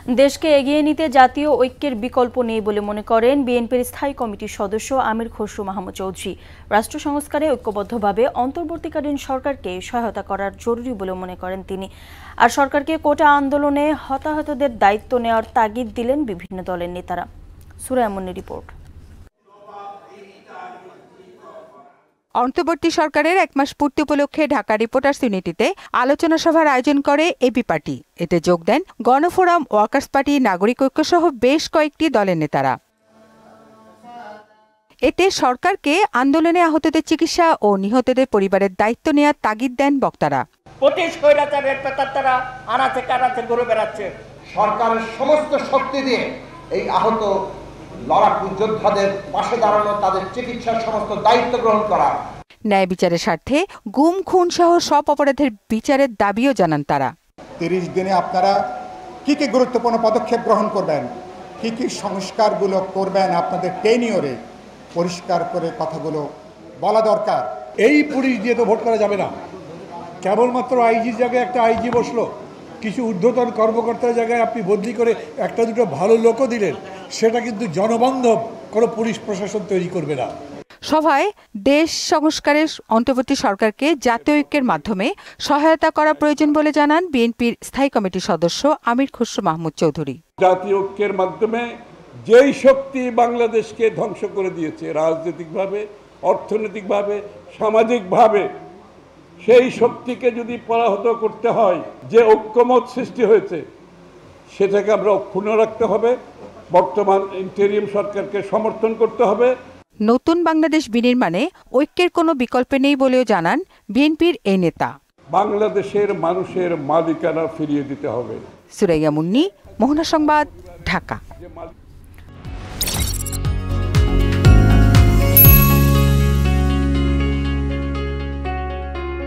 দেশকে এগিয়ে নিতে জাতীয় ঐক্যের বিকল্প নেই বলে মনে করেন বিএনপির স্থায়ী কমিটির সদস্য আমির খসরু মাহমুদ চৌধুরী। রাষ্ট্র সংস্কারে ঐক্যবদ্ধভাবে অন্তর্বর্তীকালীন সরকারকে সহায়তা করার জরুরি বলে মনে করেন তিনি। আর সরকারকে কোটা আন্দোলনে হতাহতদের দায়িত্ব নেওয়ার তাগিদ দিলেন বিভিন্ন দলের নেতারা। সুরাইয়া মুন্নির রিপোর্ট। অন্তর্বর্তী সরকারের 1 মাস পূর্তি উপলক্ষে ঢাকা রিপোর্টার্স ইউনিটিতে আলোচনা সভার আয়োজন করে এবি পার্টি। এতে যোগ দেন গণফোরাম, ওয়ার্কার্স পার্টি, নাগরিক ঐক্য সহ বেশ কয়েকটি দলের নেতারা। এতে সরকারকে আন্দোলনে আহতদের চিকিৎসা ও নিহতদের পরিবারের দায়িত্ব নেওয়ার তাগিদ দেন বক্তারা। সরকারের সমস্ত শক্তি দিয়ে এই আহত লড়াকু যোদ্ধাদের পাশে দাঁড়ানো, তাদের চিকিৎসার সমস্ত দায়িত্ব গ্রহণ করা। ন্যায় বিচারের স্বার্থে গুম, খুন সহ সব অপরাধের বিচারের দাবিও জানান তারা। 30 দিনে আপনারা কি কি গুরুত্বপূর্ণ পদক্ষেপ গ্রহণ করবেন, কি কি সংস্কারগুলো করবেন, আপনাদের টেনিয়রে পরিষ্কার করে কথাগুলো বলা দরকার। এই পুলিশ দিয়ে তো ভোট করা যাবে না। কেবলমাত্র আইজির জায়গায় একটা আইজি বসলো, কিছু ঊর্ধ্বতন কর্মকর্তার জায়গায় আপনি বদলি করে একটা দুটো ভালো লোকও দিলেন, সেটা কিন্তু জনবান্ধব কোনো পুলিশ প্রশাসন তৈরি করবে না। সভায় দেশ সংস্কারে অন্তর্বর্তী সরকারকে জাতীয় ঐক্যের মাধ্যমে সহায়তা করা প্রয়োজন বলে জানান বিএনপির স্থায়ী কমিটির সদস্য আমির খসরু মাহমুদ চৌধুরী। জাতীয় ঐক্যের মাধ্যমে যেই শক্তি বাংলাদেশকে ধ্বংস করে দিয়েছে রাজনৈতিকভাবে, অর্থনৈতিকভাবে, সামাজিকভাবে, সেই শক্তিকে যদি পরাহত করতে হয়, যে ঐক্যমত সৃষ্টি হয়েছে সেটাকে আমরা অক্ষুণ্ণ রাখতে হবে। বর্তমান ইন্টেরিয়াম সরকারকে সমর্থন করতে হবে। নতুন বাংলাদেশ বিনির্মাণে ঐক্যের কোনো বিকল্প নেই বলেও জানান বিএনপির এই নেতা। বাংলাদেশের মানুষের মালিকানা ফিরিয়ে দিতে হবে। সুরাইয়া মুন্নি, মোহনা সংবাদ, ঢাকা।